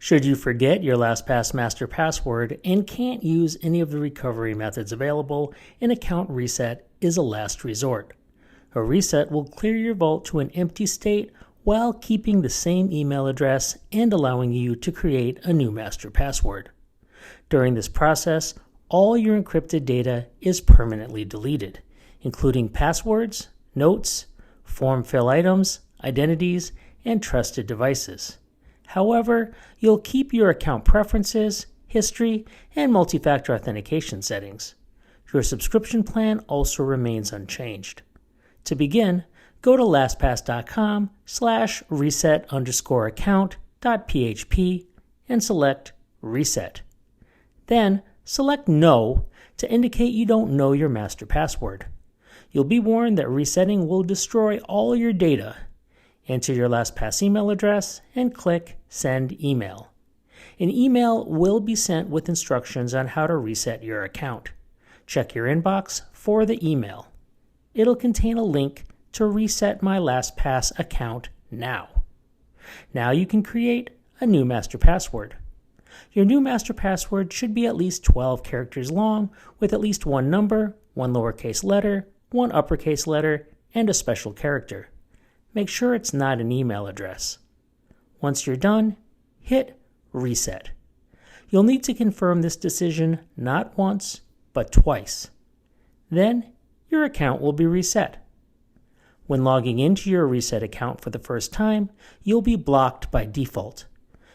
Should you forget your LastPass master password and can't use any of the recovery methods available, an account reset is a last resort. A reset will clear your vault to an empty state while keeping the same email address and allowing you to create a new master password. During this process, all your encrypted data is permanently deleted, including passwords, notes, form fill items, identities, and trusted devices. However, you'll keep your account preferences, history, and multi-factor authentication settings. Your subscription plan also remains unchanged. To begin, go to lastpass.com/reset_account.php and select Reset. Then, select No to indicate you don't know your master password. You'll be warned that resetting will destroy all your data. Enter your LastPass email address and click Send Email. An email will be sent with instructions on how to reset your account. Check your inbox for the email. It'll contain a link to reset my LastPass account now. Now you can create a new master password. Your new master password should be at least 12 characters long with at least one number, one lowercase letter, one uppercase letter, and a special character. Make sure it's not an email address. Once you're done, hit Reset. You'll need to confirm this decision not once, but twice. Then, your account will be reset. When logging into your reset account for the first time, you'll be blocked by default.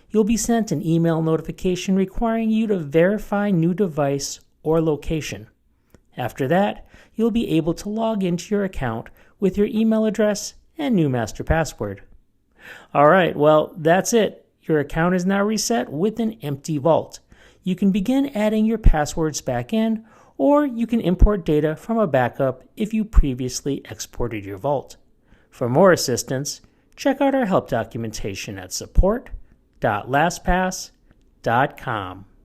You'll be sent an email notification requiring you to verify new device or location. After that, you'll be able to log into your account with your email address and new master password. Alright, well, that's it. Your account is now reset with an empty vault. You can begin adding your passwords back in, or you can import data from a backup if you previously exported your vault. For more assistance, check out our help documentation at support.lastpass.com.